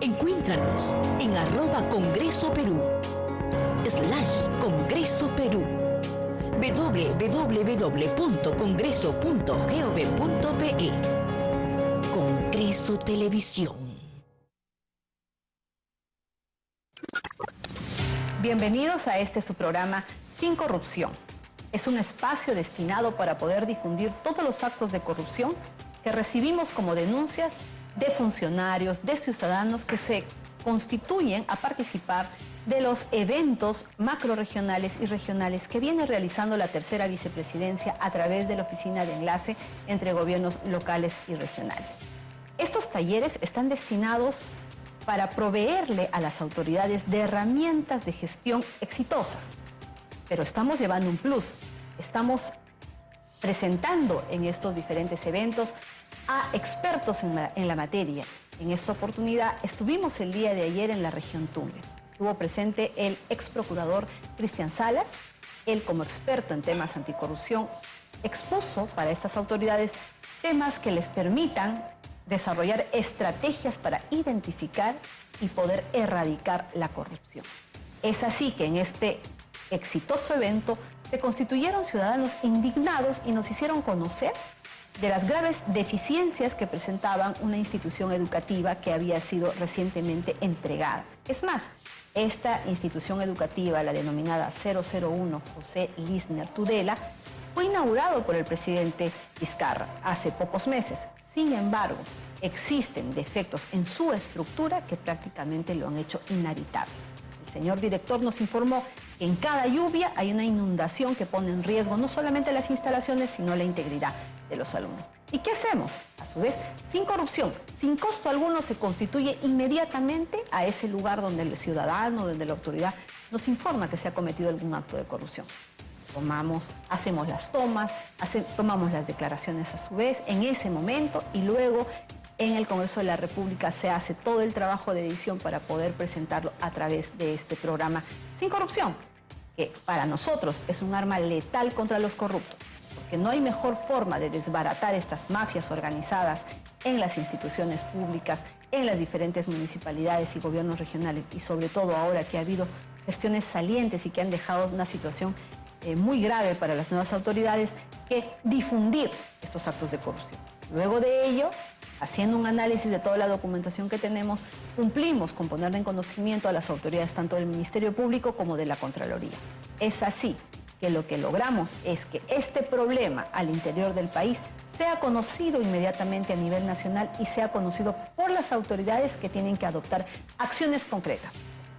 Encuéntranos en @Congreso Perú, /Congreso Perú, www.congreso.gov.pe. Congreso Televisión. Bienvenidos a su programa Sin Corrupción. Es un espacio destinado para poder difundir todos los actos de corrupción que recibimos como denuncias de funcionarios, de ciudadanos que se constituyen a participar de los eventos macrorregionales y regionales que viene realizando la tercera vicepresidencia a través de la Oficina de Enlace entre Gobiernos Locales y Regionales. Estos talleres están destinados para proveerle a las autoridades de herramientas de gestión exitosas. Pero estamos llevando un plus, estamos presentando en estos diferentes eventos a expertos en la materia. En esta oportunidad estuvimos el día de ayer en la región Tumbes. Estuvo presente el ex procurador Cristian Salas. Él, como experto en temas anticorrupción, expuso para estas autoridades temas que les permitan desarrollar estrategias para identificar y poder erradicar la corrupción. Es así que en este exitoso evento se constituyeron ciudadanos indignados y nos hicieron conocer de las graves deficiencias que presentaban una institución educativa que había sido recientemente entregada. Es más, esta institución educativa, la denominada 001 José Lisner Tudela, fue inaugurado por el presidente Vizcarra hace pocos meses. Sin embargo, existen defectos en su estructura que prácticamente lo han hecho inhabitable. El señor director nos informó que en cada lluvia hay una inundación que pone en riesgo no solamente las instalaciones, sino la integridad de los alumnos. ¿Y qué hacemos? A su vez, sin corrupción, sin costo alguno, se constituye inmediatamente a ese lugar donde el ciudadano, donde la autoridad nos informa que se ha cometido algún acto de corrupción. Hacemos las tomas, tomamos las declaraciones a su vez en ese momento y luego en el Congreso de la República se hace todo el trabajo de edición para poder presentarlo a través de este programa Sin Corrupción, que para nosotros es un arma letal contra los corruptos, porque no hay mejor forma de desbaratar estas mafias organizadas en las instituciones públicas, en las diferentes municipalidades y gobiernos regionales, y sobre todo ahora que ha habido gestiones salientes y que han dejado una situación muy grave para las nuevas autoridades, que difundir estos actos de corrupción. Luego de ello, haciendo un análisis de toda la documentación que tenemos, cumplimos con ponerle en conocimiento a las autoridades tanto del Ministerio Público como de la Contraloría. Es así que lo que logramos es que este problema al interior del país sea conocido inmediatamente a nivel nacional y sea conocido por las autoridades que tienen que adoptar acciones concretas.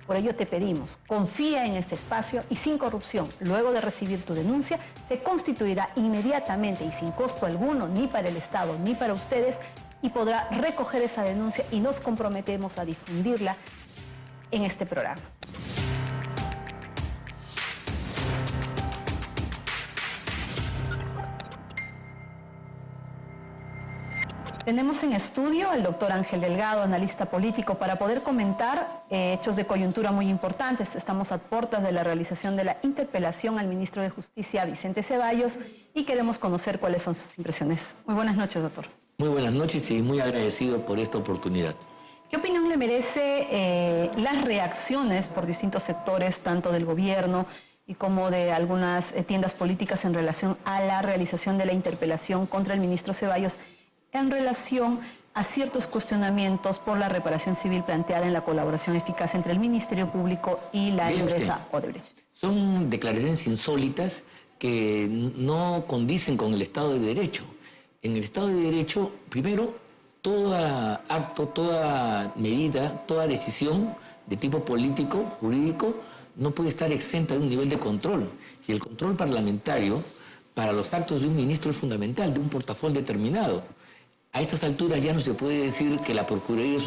Por ello te pedimos, confía en este espacio y Sin Corrupción, luego de recibir tu denuncia, se constituirá inmediatamente y sin costo alguno, ni para el Estado ni para ustedes, y podrá recoger esa denuncia y nos comprometemos a difundirla en este programa. Tenemos en estudio al doctor Ángel Delgado, analista político, para poder comentar hechos de coyuntura muy importantes. Estamos a puertas de la realización de la interpelación al ministro de Justicia, Vicente Ceballos, y queremos conocer cuáles son sus impresiones. Muy buenas noches, doctor. Muy buenas noches y muy agradecido por esta oportunidad. ¿Qué opinión le merece las reacciones por distintos sectores, tanto del gobierno y como de algunas tiendas políticas en relación a la realización de la interpelación contra el ministro Ceballos en relación a ciertos cuestionamientos por la reparación civil planteada en la colaboración eficaz entre el Ministerio Público y la empresa Odebrecht? Son declaraciones insólitas que no condicen con el Estado de Derecho. En el Estado de Derecho, primero, todo acto, toda medida, toda decisión de tipo político, jurídico, no puede estar exenta de un nivel de control. Y el control parlamentario para los actos de un ministro es fundamental, de un portafolio determinado. A estas alturas ya no se puede decir que la Procuraduría es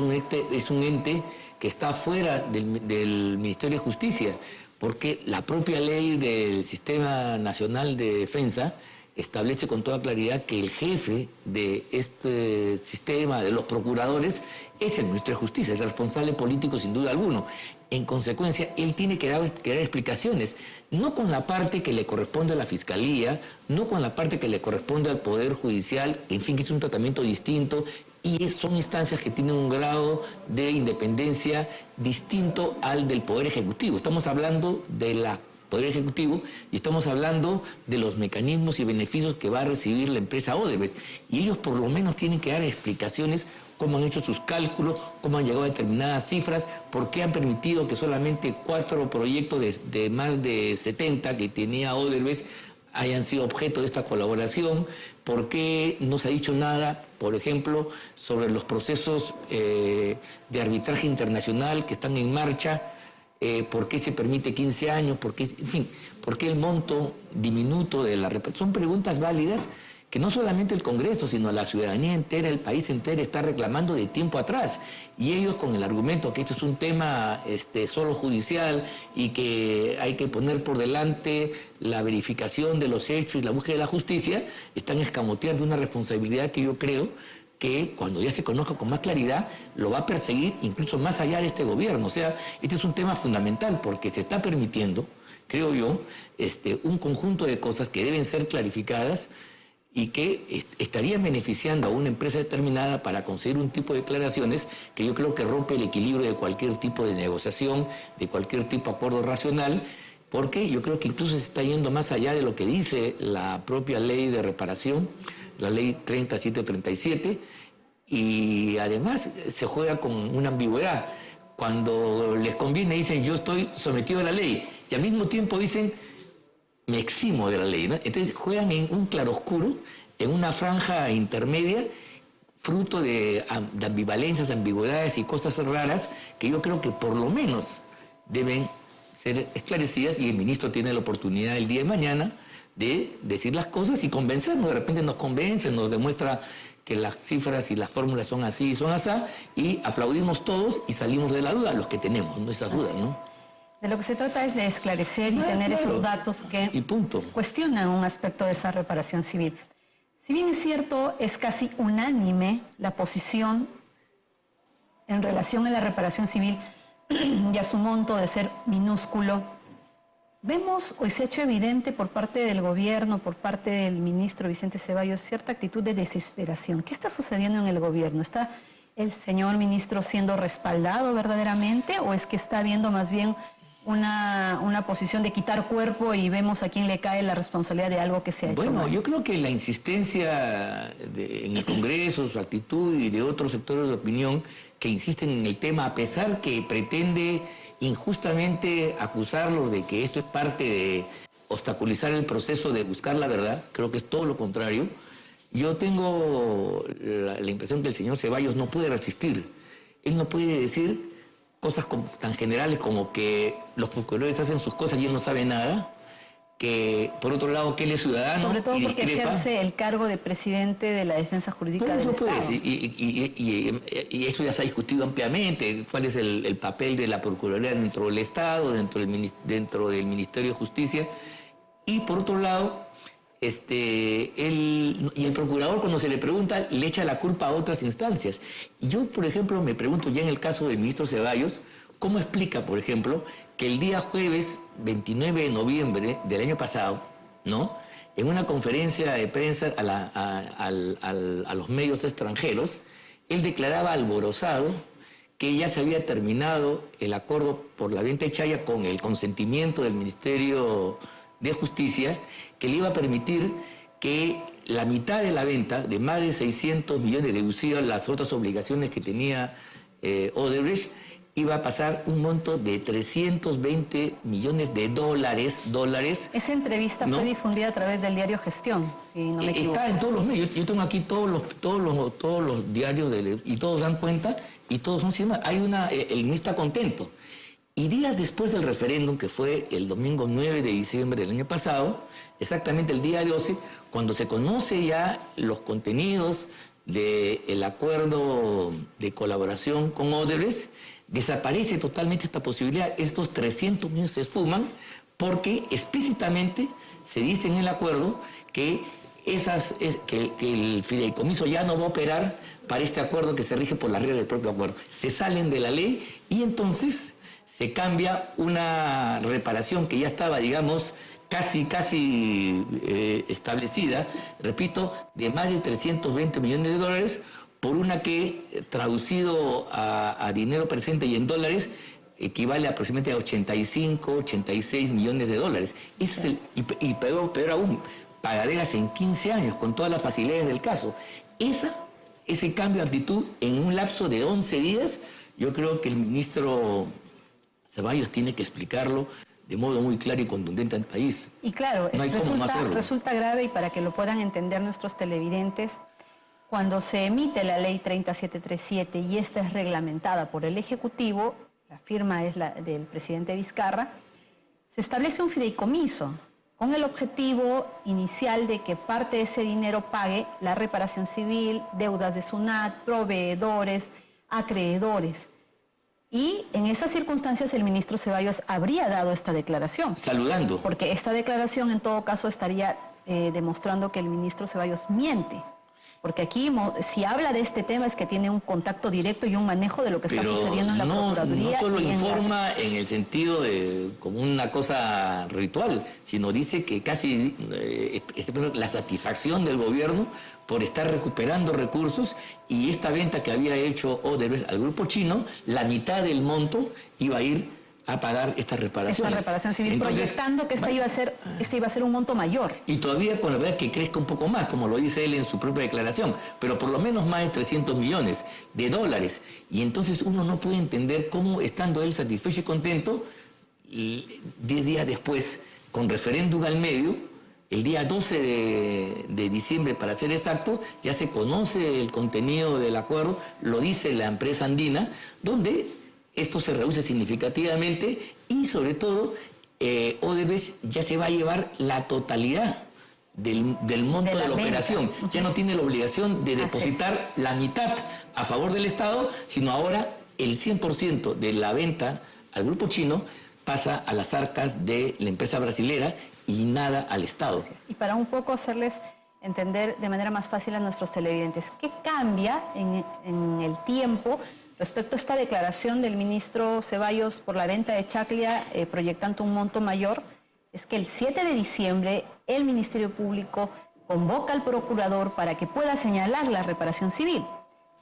un ente que está fuera del Ministerio de Justicia, porque la propia ley del Sistema Nacional de Defensa establece con toda claridad que el jefe de este sistema, de los procuradores, es el ministro de Justicia, es el responsable político sin duda alguno. En consecuencia, él tiene que dar explicaciones, no con la parte que le corresponde a la Fiscalía, no con la parte que le corresponde al Poder Judicial, en fin, que es un tratamiento distinto, y son instancias que tienen un grado de independencia distinto al del Poder Ejecutivo. Estamos hablando del Poder Ejecutivo y estamos hablando de los mecanismos y beneficios que va a recibir la empresa Odebrecht. Y ellos por lo menos tienen que dar explicaciones cómo han hecho sus cálculos, cómo han llegado a determinadas cifras, por qué han permitido que solamente 4 proyectos de más de 70 que tenía Odebrecht hayan sido objeto de esta colaboración, por qué no se ha dicho nada, por ejemplo, sobre los procesos de arbitraje internacional que están en marcha, por qué se permite 15 años, por qué, en fin, por qué el monto diminuto de la reparación. Son preguntas válidas que no solamente el Congreso, sino la ciudadanía entera, el país entero está reclamando de tiempo atrás. Y ellos con el argumento que esto es un tema solo judicial y que hay que poner por delante la verificación de los hechos y la búsqueda de la justicia, están escamoteando una responsabilidad que yo creo que cuando ya se conozca con más claridad, lo va a perseguir incluso más allá de este gobierno. O sea, este es un tema fundamental porque se está permitiendo, creo yo, un conjunto de cosas que deben ser clarificadas y que estarían beneficiando a una empresa determinada para conseguir un tipo de declaraciones que yo creo que rompe el equilibrio de cualquier tipo de negociación, de cualquier tipo de acuerdo racional, porque yo creo que incluso se está yendo más allá de lo que dice la propia ley de reparación, la ley 3737, y además se juega con una ambigüedad. Cuando les conviene dicen yo estoy sometido a la ley, y al mismo tiempo dicen me eximo de la ley, ¿no? Entonces juegan en un claroscuro, en una franja intermedia, fruto de ambivalencias, ambigüedades y cosas raras que yo creo que por lo menos deben ser esclarecidas, y el ministro tiene la oportunidad el día de mañana de decir las cosas y convencernos. De repente nos convence, nos demuestra que las cifras y las fórmulas son así y son así, y aplaudimos todos y salimos de la duda, los que tenemos, ¿no? Esas dudas, ¿no? De lo que se trata es de esclarecer y tener esos datos que cuestionan un aspecto de esa reparación civil. Si bien es cierto, es casi unánime la posición en relación a la reparación civil y a su monto de ser minúsculo, vemos, hoy se ha hecho evidente por parte del gobierno, por parte del ministro Vicente Ceballos, cierta actitud de desesperación. ¿Qué está sucediendo en el gobierno? ¿Está el señor ministro siendo respaldado verdaderamente o es que está habiendo más bien una posición de quitar cuerpo y vemos a quién le cae la responsabilidad de algo que se ha hecho mal? Yo creo que la insistencia en el Congreso, su actitud y de otros sectores de opinión que insisten en el tema, a pesar que pretende injustamente acusarlos de que esto es parte de obstaculizar el proceso de buscar la verdad, creo que es todo lo contrario. Yo tengo la impresión que el señor Ceballos no puede resistir. Él no puede decir cosas tan generales como que los procuradores hacen sus cosas y él no sabe nada, que por otro lado que él es ciudadano. Sobre todo y porque discrepa. ejerce el cargo de presidente de la defensa jurídica del Estado. Pues, y eso ya se ha discutido ampliamente, cuál es el papel de la Procuraduría dentro del Estado, dentro del Ministerio de Justicia. Y por otro lado, el procurador cuando se le pregunta le echa la culpa a otras instancias. Y yo, por ejemplo, me pregunto ya en el caso del ministro Ceballos, ¿cómo explica, por ejemplo, que el día jueves 29 de noviembre del año pasado, ¿no?, en una conferencia de prensa a los medios extranjeros, él declaraba alborozado que ya se había terminado el acuerdo por la venta de Chaya con el consentimiento del Ministerio de Justicia, que le iba a permitir que la mitad de la venta, de más de 600 millones deducidas las otras obligaciones que tenía Odebrecht, iba a pasar un monto de 320 millones de dólares. Esa entrevista fue difundida a través del diario Gestión, si no me equivoco. Está en todos los medios. Yo tengo aquí todos los diarios y todos dan cuenta y todos son cifras. El ministro está contento. Y días después del referéndum, que fue el domingo 9 de diciembre del año pasado, exactamente el día 12, cuando se conoce ya los contenidos del acuerdo de colaboración con Odebrecht, desaparece totalmente esta posibilidad. Estos 300 millones se esfuman porque explícitamente se dice en el acuerdo que el fideicomiso ya no va a operar para este acuerdo que se rige por las reglas del propio acuerdo. Se salen de la ley y entonces se cambia una reparación que ya estaba, digamos, casi establecida, repito, de más de 320 millones de dólares, por una que, traducido a dinero presente y en dólares, equivale aproximadamente a 85, 86 millones de dólares. Ese es y peor aún, pagaderas en 15 años, con todas las facilidades del caso. Ese cambio de actitud en un lapso de 11 días, yo creo que el ministro Ceballos tiene que explicarlo de modo muy claro y contundente al país. Y claro, no resulta grave, y para que lo puedan entender nuestros televidentes, cuando se emite la ley 3737 y esta es reglamentada por el Ejecutivo, la firma es la del presidente Vizcarra, se establece un fideicomiso con el objetivo inicial de que parte de ese dinero pague la reparación civil, deudas de SUNAT, proveedores, acreedores. Y en esas circunstancias el ministro Ceballos habría dado esta declaración. Saludando. Porque esta declaración en todo caso estaría demostrando que el ministro Ceballos miente. Porque aquí, si habla de este tema, es que tiene un contacto directo y un manejo de lo que está sucediendo en la Procuraduría. No solo informa en el sentido de como una cosa ritual, sino dice que casi la satisfacción del gobierno por estar recuperando recursos, y esta venta que había hecho Odebrecht al grupo chino, la mitad del monto iba a ir a pagar estas reparaciones. Esta reparación civil. Entonces, proyectando que iba a ser un monto mayor. Y todavía con la verdad que crezca un poco más, como lo dice él en su propia declaración, pero por lo menos más de 300 millones de dólares. Y entonces uno no puede entender cómo, estando él satisfecho y contento, 10 días después, con referéndum al medio, el día 12 de diciembre, para ser exacto, ya se conoce el contenido del acuerdo, lo dice la empresa andina, donde esto se reduce significativamente y, sobre todo, Odebrecht ya se va a llevar la totalidad del monto de la operación. Ya no tiene la obligación de depositar la mitad a favor del Estado, sino ahora el 100% de la venta al grupo chino pasa a las arcas de la empresa brasilera y nada al Estado. Y para un poco hacerles entender de manera más fácil a nuestros televidentes, ¿qué cambia en el tiempo respecto a esta declaración del ministro Ceballos por la venta de Chaclia, proyectando un monto mayor? Es que el 7 de diciembre el Ministerio Público convoca al procurador para que pueda señalar la reparación civil.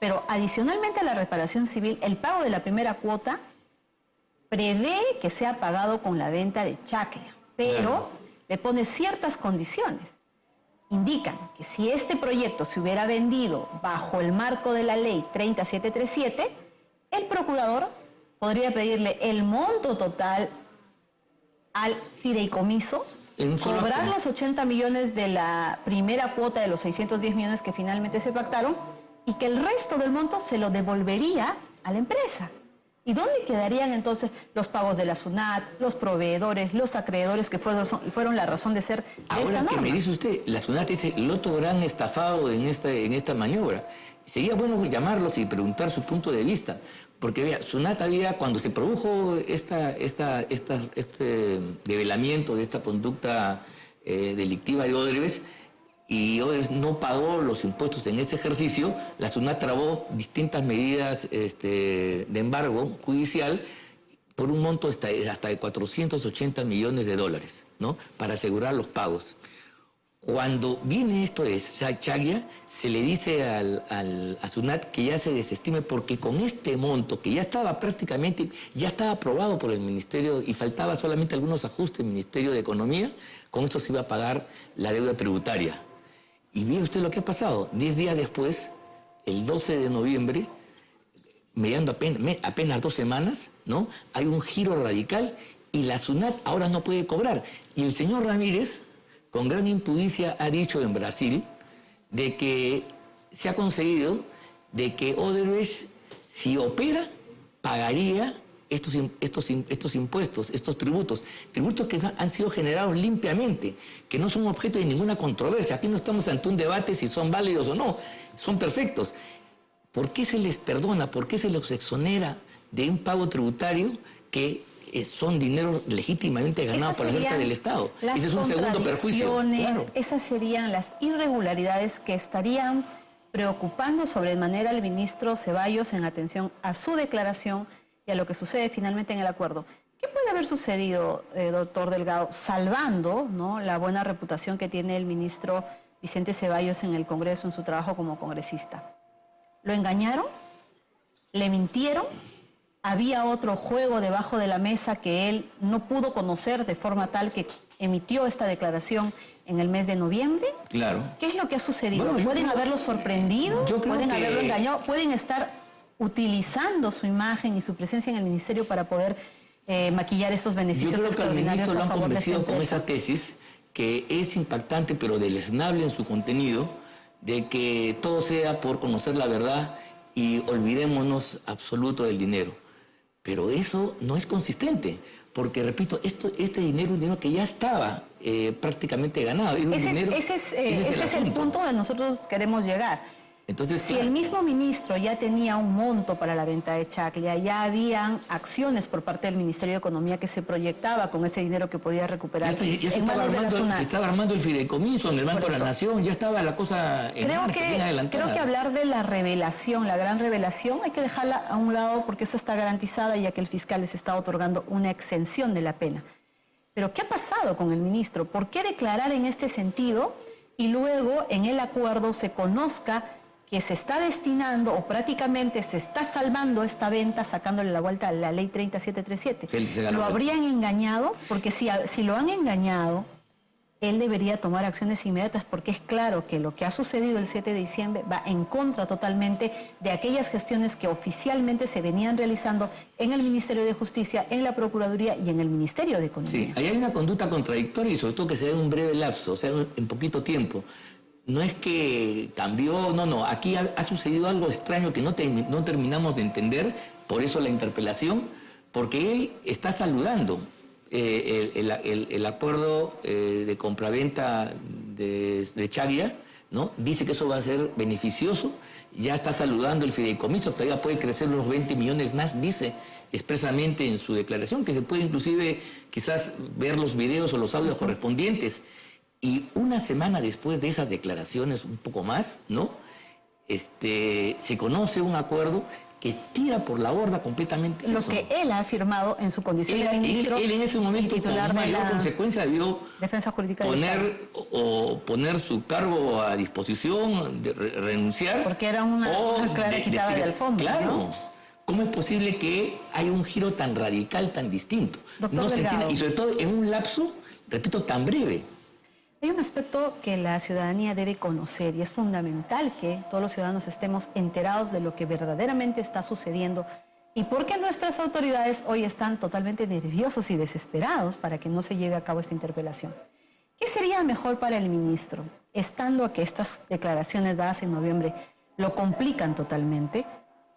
Pero adicionalmente a la reparación civil, el pago de la primera cuota prevé que sea pagado con la venta de Chaclia, pero le pone ciertas condiciones. Indican que si este proyecto se hubiera vendido bajo el marco de la ley 3737, el procurador podría pedirle el monto total al fideicomiso, cobrar los 80 millones de la primera cuota de los 610 millones que finalmente se pactaron, y que el resto del monto se lo devolvería a la empresa. ¿Y dónde quedarían entonces los pagos de la SUNAT, los proveedores, los acreedores que fueron la razón de ser de esta norma? Ahora que me dice usted, la SUNAT es el otro gran estafado en esta maniobra. Sería bueno llamarlos y preguntar su punto de vista. Porque vea, SUNAT había, cuando se produjo este develamiento de esta conducta delictiva de Odebrecht, y Odebrecht no pagó los impuestos en ese ejercicio, la SUNAT trabó distintas medidas de embargo judicial por un monto hasta de 480 millones de dólares, ¿no?, para asegurar los pagos. Cuando viene esto de Chaclia, se le dice a SUNAT que ya se desestime, porque con este monto, que ya estaba aprobado por el Ministerio y faltaba solamente algunos ajustes del Ministerio de Economía, con esto se iba a pagar la deuda tributaria. Y ve usted lo que ha pasado. 10 días después, el 12 de noviembre, mediando apenas 2 semanas, ¿no?, hay un giro radical y la SUNAT ahora no puede cobrar. Y el señor Ramírez, con gran impudicia, ha dicho en Brasil de que se ha conseguido de que Odebrecht, si opera, pagaría estos impuestos, estos tributos que han sido generados limpiamente, que no son objeto de ninguna controversia. Aquí no estamos ante un debate si son válidos o no, son perfectos. ¿Por qué se les perdona? ¿Por qué se los exonera de un pago tributario que son dinero legítimamente ganado por la cerca del Estado? Ese es un segundo perjuicio. Claro. Esas serían las irregularidades que estarían preocupando sobremanera al ministro Ceballos en atención a su declaración y a lo que sucede finalmente en el acuerdo. ¿Qué puede haber sucedido, doctor Delgado, salvando, ¿no?, la buena reputación que tiene el ministro Vicente Ceballos en el Congreso, en su trabajo como congresista? ¿Lo engañaron? ¿Le mintieron? ¿Había otro juego debajo de la mesa que él no pudo conocer de forma tal que emitió esta declaración en el mes de noviembre? Claro. ¿Qué es lo que ha sucedido? Bueno, ¿Pueden haberlo sorprendido? ¿Pueden haberlo engañado? ¿Pueden estar utilizando su imagen y su presencia en el ministerio para poder maquillar esos beneficios extraordinarios a favor de esta empresa? Yo creo que al ministro lo han convencido con esa tesis, que es impactante pero deleznable en su contenido, de que todo sea por conocer la verdad y olvidémonos absoluto del dinero. Pero eso no es consistente, porque, repito, este dinero es un dinero que ya estaba prácticamente ganado. Ese es el punto donde nosotros queremos llegar. Entonces, si el mismo ministro ya tenía un monto para la venta de Chaclia, ya habían acciones por parte del Ministerio de Economía que se proyectaba con ese dinero que podía recuperar. Se estaba armando el fideicomiso en el Banco de la Nación, ya estaba la cosa bien adelantada. Creo que hablar de la revelación, la gran revelación, hay que dejarla a un lado porque esa está garantizada ya que el fiscal les está otorgando una exención de la pena. Pero ¿qué ha pasado con el ministro? ¿Por qué declarar en este sentido y luego en el acuerdo se conozca que se está destinando o prácticamente se está salvando esta venta sacándole la vuelta a la ley 30737? ¿Lo habrían engañado? Porque si lo han engañado, él debería tomar acciones inmediatas porque es claro que lo que ha sucedido el 7 de diciembre va en contra totalmente de aquellas gestiones que oficialmente se venían realizando en el Ministerio de Justicia, en la Procuraduría y en el Ministerio de Economía. Sí, ahí hay una conducta contradictoria y sobre todo que se dé en un breve lapso, o sea, en poquito tiempo. No es que cambió, no, aquí ha sucedido algo extraño que no terminamos de entender, por eso la interpelación, porque él está saludando el acuerdo de compraventa de Chaclia, ¿no? Dice que eso va a ser beneficioso, ya está saludando el fideicomiso, todavía puede crecer unos 20 millones más, dice expresamente en su declaración, que se puede inclusive quizás ver los videos o los audios correspondientes. Y una semana después de esas declaraciones, un poco más, ¿no? Se conoce un acuerdo que tira por la borda completamente lo eso. Que él ha afirmado en su condición de ministro. Él en ese momento, con mayor consecuencia, debió Defensa Jurídica poner su cargo a disposición, renunciar. Porque era una clara quitada de alfombra, claro, ¿no? ¿Cómo es posible que haya un giro tan radical, tan distinto? Doctor Delgado. Y sobre todo en un lapso, repito, tan breve. Hay un aspecto que la ciudadanía debe conocer y es fundamental que todos los ciudadanos estemos enterados de lo que verdaderamente está sucediendo y por qué nuestras autoridades hoy están totalmente nerviosos y desesperados para que no se lleve a cabo esta interpelación. ¿Qué sería mejor para el ministro, estando a que estas declaraciones dadas en noviembre lo complican totalmente?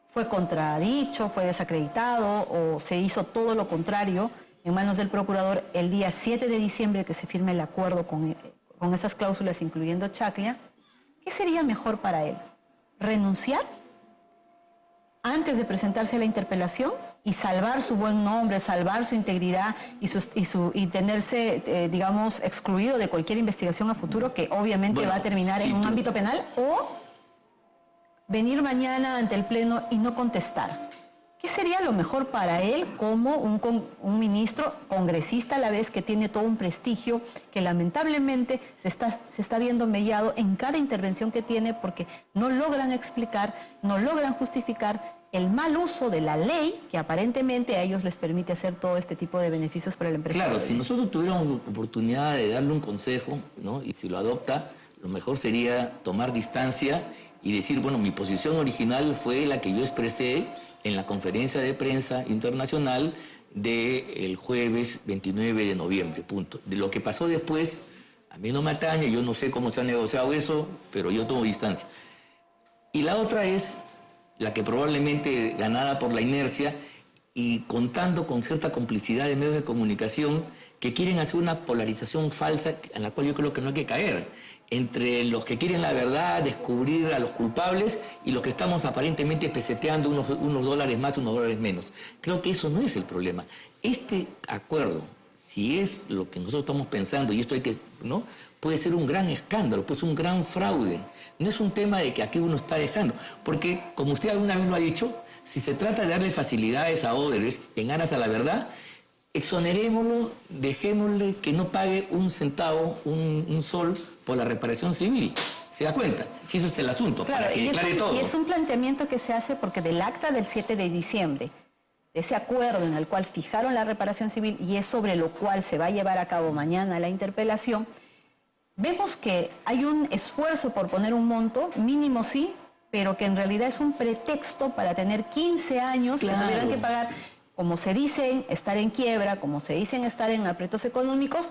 ¿Fue contradicho, fue desacreditado o se hizo todo lo contrario en manos del procurador el día 7 de diciembre que se firme el acuerdo con estas cláusulas, incluyendo Chaclia? ¿Qué sería mejor para él? ¿Renunciar antes de presentarse a la interpelación y salvar su buen nombre, salvar su integridad y tenerse, digamos, excluido de cualquier investigación a futuro que obviamente va a terminar en un ámbito penal? ¿O venir mañana ante el Pleno y no contestar? ¿Qué sería lo mejor para él como un ministro congresista a la vez que tiene todo un prestigio que lamentablemente se está viendo mellado en cada intervención que tiene porque no logran explicar, no logran justificar el mal uso de la ley que aparentemente a ellos les permite hacer todo este tipo de beneficios para el empresario? Claro, si nosotros tuviéramos oportunidad de darle un consejo, ¿no? Y si lo adopta, lo mejor sería tomar distancia y decir, bueno, mi posición original fue la que yo expresé en la conferencia de prensa internacional del jueves 29 de noviembre, punto. De lo que pasó después, a mí no me atañe, yo no sé cómo se ha negociado eso, pero yo tomo distancia. Y la otra es la que probablemente ganada por la inercia y contando con cierta complicidad de medios de comunicación que quieren hacer una polarización falsa en la cual yo creo que no hay que caer, entre los que quieren la verdad, descubrir a los culpables y los que estamos aparentemente peseteando unos dólares más, unos dólares menos. Creo que eso no es el problema. Este acuerdo, si es lo que nosotros estamos pensando, y esto hay que, ¿no? Puede ser un gran escándalo, puede ser un gran fraude. No es un tema de que aquí uno está dejando, porque como usted alguna vez lo ha dicho, si se trata de darle facilidades a Odebrecht en aras a la verdad, exonerémoslo, dejémosle que no pague un centavo, un sol por la reparación civil. ¿Se da cuenta? Si eso es el asunto, Claro, para que aclare todo. Y es un planteamiento que se hace porque del acta del 7 de diciembre, de ese acuerdo en el cual fijaron la reparación civil y es sobre lo cual se va a llevar a cabo mañana la interpelación, vemos que hay un esfuerzo por poner un monto, mínimo sí, pero que en realidad es un pretexto para tener 15 años que tuvieran que pagar, como se dicen, estar en quiebra, como se dicen, estar en aprietos económicos.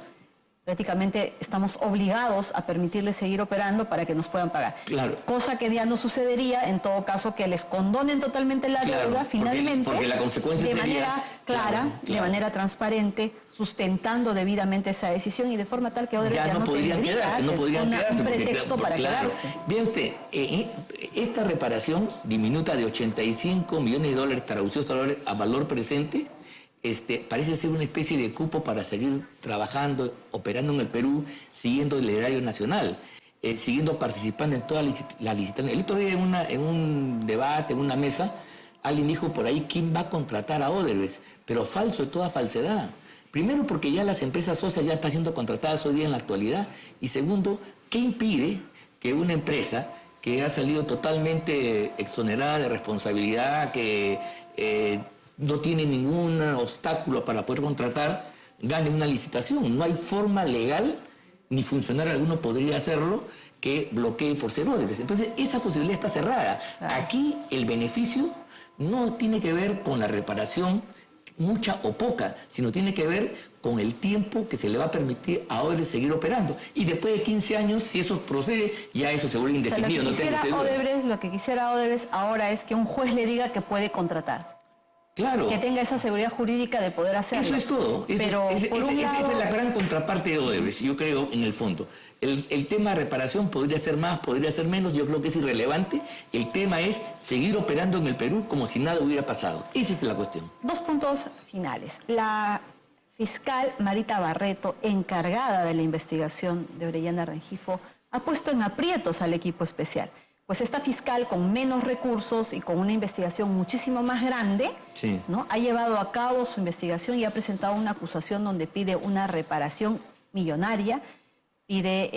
Prácticamente estamos obligados a permitirles seguir operando para que nos puedan pagar. Claro. Cosa que ya no sucedería, en todo caso, que les condonen totalmente la deuda, finalmente, porque la consecuencia de sería, manera clara, de manera transparente, sustentando debidamente esa decisión y de forma tal que Odebrecht ya no podrían quedarse, un pretexto para quedarse. Vea usted, esta reparación diminuta de 85 millones de dólares traducidos a valor presente, parece ser una especie de cupo para seguir trabajando, operando en el Perú, siguiendo el erario nacional, siguiendo participando en todas las licitaciones. El otro día en un debate, en una mesa, alguien dijo por ahí, ¿quién va a contratar a Odebrecht? Pero falso de toda falsedad. Primero, porque ya las empresas socias ya están siendo contratadas hoy día en la actualidad. Y segundo, ¿qué impide que una empresa que ha salido totalmente exonerada de responsabilidad, que no tiene ningún obstáculo para poder contratar, gane una licitación? No hay forma legal, ni funcionario alguno podría hacerlo, que bloquee por ser Odebrecht. Entonces, esa posibilidad está cerrada. Aquí el beneficio no tiene que ver con la reparación, mucha o poca, sino tiene que ver con el tiempo que se le va a permitir a Odebrecht seguir operando. Y después de 15 años, si eso procede, ya eso se vuelve indefinido. Lo que quisiera Odebrecht ahora es que un juez le diga que puede contratar. Claro. Que tenga esa seguridad jurídica de poder hacerlo. Eso es todo. Esa es la gran contraparte de Odebrecht, yo creo, en el fondo. El tema de reparación podría ser más, podría ser menos, yo creo que es irrelevante. El tema es seguir operando en el Perú como si nada hubiera pasado. Esa es la cuestión. Dos puntos finales. La fiscal Marita Barreto, encargada de la investigación de Orellana Rengifo, ha puesto en aprietos al equipo especial. Pues esta fiscal, con menos recursos y con una investigación muchísimo más grande, sí, ¿no?, ha llevado a cabo su investigación y ha presentado una acusación donde pide una reparación millonaria, pide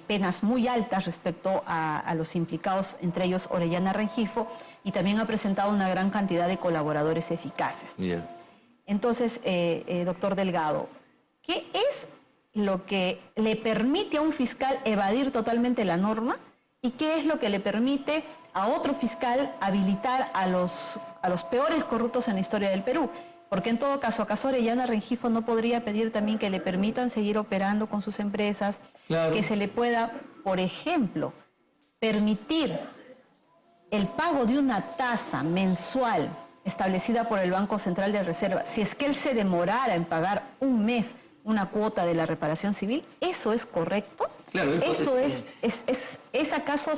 penas muy altas respecto a los implicados, entre ellos Orellana Rengifo, y también ha presentado una gran cantidad de colaboradores eficaces. Yeah. Entonces, doctor Delgado, ¿qué es lo que le permite a un fiscal evadir totalmente la norma? ¿Y qué es lo que le permite a otro fiscal habilitar a los peores corruptos en la historia del Perú? Porque en todo caso, ¿acaso Orellana Rengifo no podría pedir también que le permitan seguir operando con sus empresas? Claro. Que se le pueda, por ejemplo, permitir el pago de una tasa mensual establecida por el Banco Central de Reserva, si es que él se demorara en pagar un mes una cuota de la reparación civil. ¿Eso es correcto? Claro, ¿eso es acaso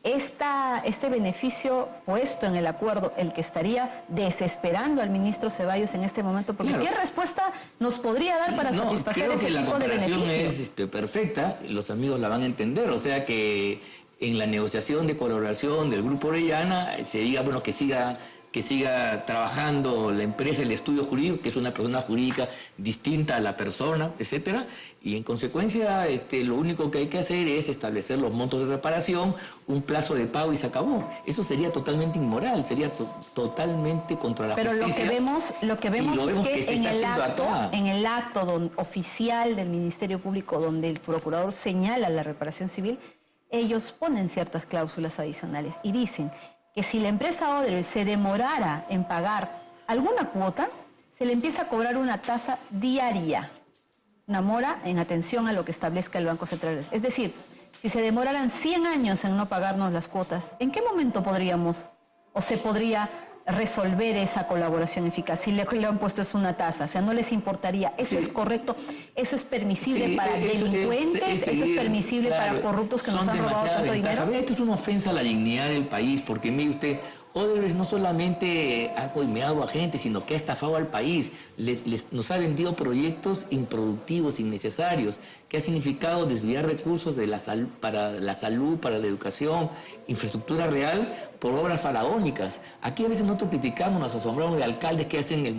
este beneficio puesto en el acuerdo el que estaría desesperando al ministro Ceballos en este momento? Porque claro, ¿qué respuesta nos podría dar para satisfacer ese tipo de beneficio? La comparación es perfecta, los amigos la van a entender, o sea que en la negociación de colaboración del Grupo Orellana se diga, bueno, que siga trabajando la empresa, el estudio jurídico, que es una persona jurídica distinta a la persona, etcétera, y en consecuencia lo único que hay que hacer es establecer los montos de reparación, un plazo de pago y se acabó. Eso sería totalmente inmoral, sería totalmente contra la justicia. Pero lo que vemos es que en el acto oficial del Ministerio Público, donde el procurador señala la reparación civil, ellos ponen ciertas cláusulas adicionales y dicen que si la empresa Odebrecht se demorara en pagar alguna cuota, se le empieza a cobrar una tasa diaria, una mora en atención a lo que establezca el Banco Central. Es decir, si se demoraran 100 años en no pagarnos las cuotas, ¿en qué momento podríamos o se podría resolver esa colaboración eficaz? Si le han puesto es una tasa, o sea, no les importaría. ¿Eso es correcto? ¿Eso es permisible para delincuentes? ¿Eso es permisible para corruptos que nos han robado tanto dinero? Esto es una ofensa a la dignidad del país, porque mire usted, Odebrecht no solamente ha coimeado a gente, sino que ha estafado al país. Nos ha vendido proyectos improductivos, innecesarios, que ha significado desviar recursos de para la salud, para la educación, infraestructura real, por obras faraónicas. Aquí a veces nosotros criticamos, nos asombramos de alcaldes que hacen el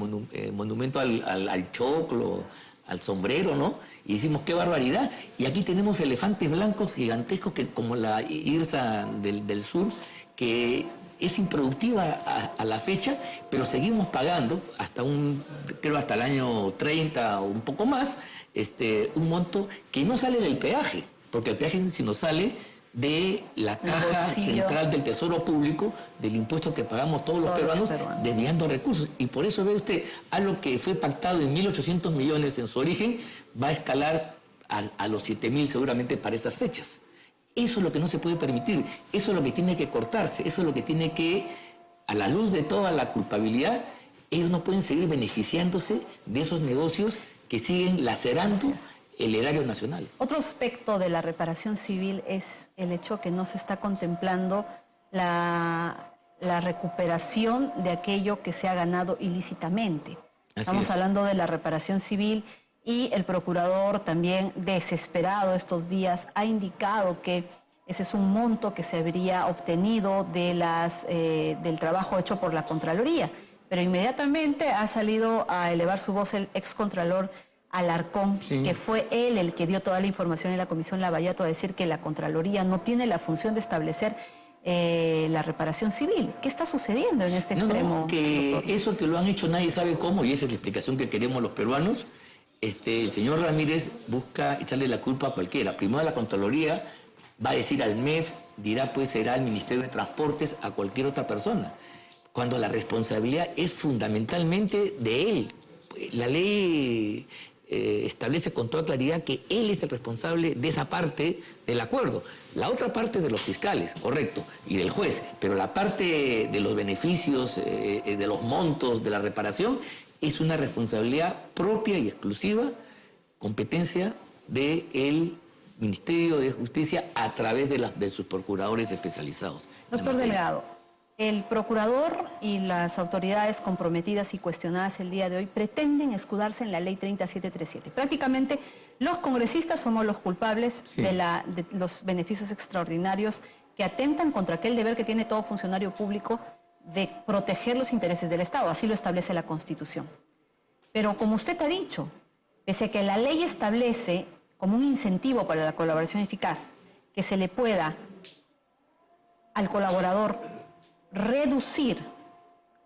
monumento al choclo, al sombrero, ¿no? Y decimos, qué barbaridad. Y aquí tenemos elefantes blancos gigantescos, que, como la IRSA del sur, que es improductiva a la fecha, pero seguimos pagando creo hasta el año 30 o un poco más, un monto que no sale del peaje, porque el peaje si no sale de la caja central del Tesoro Público, del impuesto que pagamos todos los peruanos, desviando recursos. Y por eso ve usted, algo que fue pactado en 1.800 millones en su origen, va a escalar a los 7.000 seguramente para esas fechas. Eso es lo que no se puede permitir, eso es lo que tiene que cortarse, eso es lo que tiene que, a la luz de toda la culpabilidad, ellos no pueden seguir beneficiándose de esos negocios que siguen lacerando el erario nacional. Otro aspecto de la reparación civil es el hecho que no se está contemplando la recuperación de aquello que se ha ganado ilícitamente. Estamos hablando de la reparación civil, y el procurador también, desesperado estos días, ha indicado que ese es un monto que se habría obtenido del trabajo hecho por la Contraloría. Pero inmediatamente ha salido a elevar su voz el excontralor Alarcón, que fue él el que dio toda la información en la Comisión Lavallato, a decir que la Contraloría no tiene la función de establecer la reparación civil. ¿Qué está sucediendo en este extremo? Que eso que lo han hecho nadie sabe cómo, y esa es la explicación que queremos los peruanos. El señor Ramírez busca echarle la culpa a cualquiera. Primero a la Contraloría, va a decir al MEF, dirá pues será el Ministerio de Transportes, a cualquier otra persona, cuando la responsabilidad es fundamentalmente de él. La ley establece con toda claridad que él es el responsable de esa parte del acuerdo. La otra parte es de los fiscales, correcto, y del juez, pero la parte de los beneficios, de los montos, de la reparación, es una responsabilidad propia y exclusiva, competencia del Ministerio de Justicia a través de sus procuradores especializados. Doctor Delgado, el procurador y las autoridades comprometidas y cuestionadas el día de hoy pretenden escudarse en la ley 30737. Prácticamente los congresistas somos los culpables de los beneficios extraordinarios que atentan contra aquel deber que tiene todo funcionario público de proteger los intereses del Estado, así lo establece la Constitución. Pero como usted ha dicho, pese a que la ley establece como un incentivo para la colaboración eficaz, que se le pueda al colaborador reducir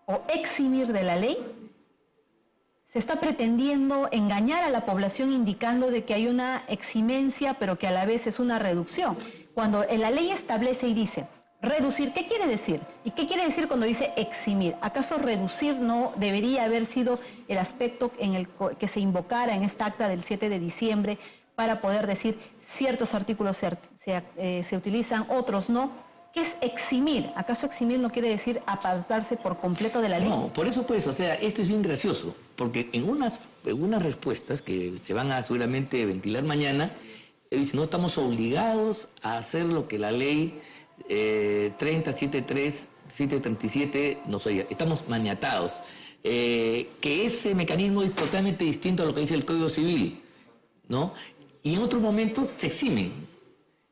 o eximir de la ley, se está pretendiendo engañar a la población indicando de que hay una eximencia, pero que a la vez es una reducción. Cuando la ley establece y dice reducir, ¿qué quiere decir? ¿Y qué quiere decir cuando dice eximir? ¿Acaso reducir no debería haber sido el aspecto en el que se invocara en esta acta del 7 de diciembre para poder decir ciertos artículos se utilizan, otros no? ¿Qué es eximir? ¿Acaso eximir no quiere decir apartarse por completo de la ley? No, por eso pues, esto es bien gracioso, porque en unas respuestas que se van a seguramente ventilar mañana, dice, no estamos obligados a hacer lo que la ley 30737 nos oiga, estamos maniatados. Que ese mecanismo es totalmente distinto a lo que dice el Código Civil, ¿no? Y en otros momentos se eximen.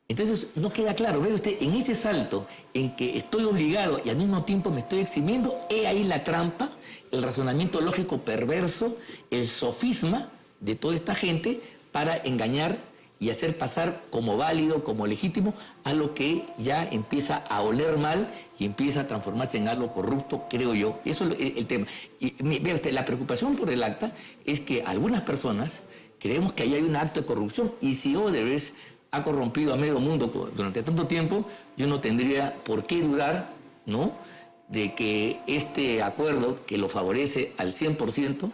Entonces no queda claro, ve usted, en ese salto en que estoy obligado y al mismo tiempo me estoy eximiendo, he ahí la trampa, el razonamiento lógico perverso, el sofisma de toda esta gente para engañar y hacer pasar como válido, como legítimo, a lo que ya empieza a oler mal y empieza a transformarse en algo corrupto, creo yo. Eso es el tema. Y vea usted, la preocupación por el acta es que algunas personas creemos que ahí hay un acto de corrupción, y si Odebrecht ha corrompido a medio mundo durante tanto tiempo, yo no tendría por qué dudar, ¿no?, de que este acuerdo, que lo favorece al 100%,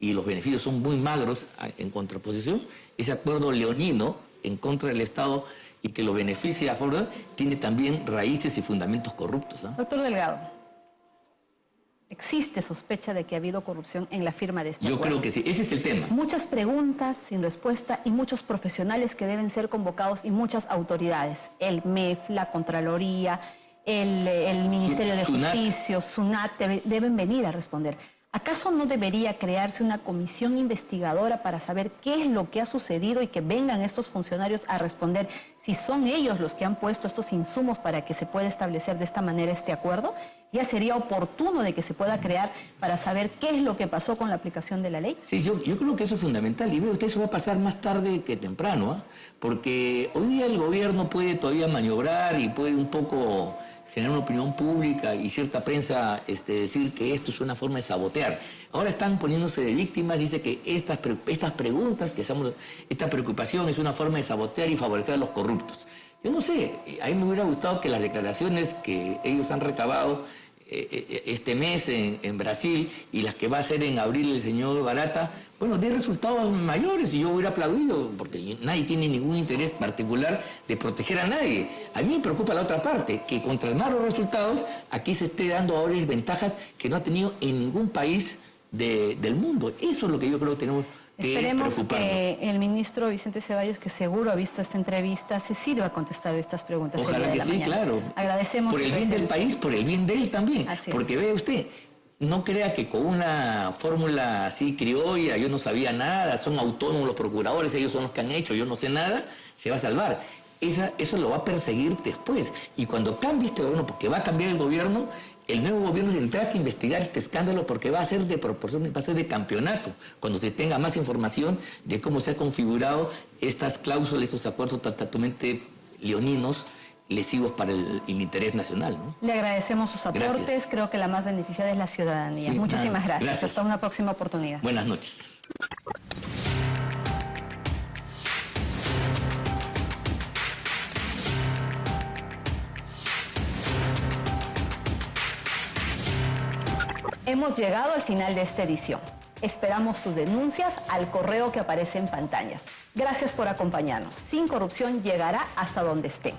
y los beneficios son muy magros en contraposición, ese acuerdo leonino en contra del Estado y que lo beneficia a favor, tiene también raíces y fundamentos corruptos. Doctor Delgado, ¿existe sospecha de que ha habido corrupción en la firma de este acuerdo? Yo creo que sí, ese es el tema. Muchas preguntas sin respuesta y muchos profesionales que deben ser convocados y muchas autoridades, el MEF, la Contraloría, el Ministerio de Justicia, SUNAT, deben venir a responder. ¿Acaso no debería crearse una comisión investigadora para saber qué es lo que ha sucedido y que vengan estos funcionarios a responder si son ellos los que han puesto estos insumos para que se pueda establecer de esta manera este acuerdo? ¿Ya sería oportuno de que se pueda crear para saber qué es lo que pasó con la aplicación de la ley? Sí, yo creo que eso es fundamental y veo que eso va a pasar más tarde que temprano, ¿ah? Porque hoy día el gobierno puede todavía maniobrar y puede un poco generar una opinión pública y cierta prensa decir que esto es una forma de sabotear. Ahora están poniéndose de víctimas, dice que estas preguntas, esta preocupación es una forma de sabotear y favorecer a los corruptos. Yo no sé, a mí me hubiera gustado que las declaraciones que ellos han recabado este mes en Brasil y las que va a hacer en abril el señor Barata, bueno, de resultados mayores y yo hubiera aplaudido, porque nadie tiene ningún interés particular de proteger a nadie. A mí me preocupa la otra parte, que contra el malos resultados, aquí se esté dando ahora ventajas que no ha tenido en ningún país del mundo. Eso es lo que yo creo que tenemos que Esperemos preocuparnos. que el ministro Vicente Ceballos, que seguro ha visto esta entrevista, se sirva a contestar estas preguntas. Ojalá que sí, claro. Agradecemos por el su bien del presencia. país, por el bien de él también. Así Porque es. vea usted, no crea que con una fórmula así criolla, yo no sabía nada, son autónomos los procuradores, ellos son los que han hecho, yo no sé nada, se va a salvar. Eso lo va a perseguir después. Y cuando cambie este gobierno, porque va a cambiar el gobierno, el nuevo gobierno tendrá que investigar este escándalo porque va a ser de proporción, va a ser de campeonato, cuando se tenga más información de cómo se han configurado estas cláusulas, estos acuerdos totalmente leoninos, lesivos para el interés nacional, ¿no? Le agradecemos sus aportes. Gracias. Creo que la más beneficiada es la ciudadanía. Sí, Muchísimas nada, gracias. gracias. Hasta una próxima oportunidad. Buenas noches. Hemos llegado al final de esta edición. Esperamos sus denuncias al correo que aparece en pantallas. Gracias por acompañarnos. Sin Corrupción llegará hasta donde esté.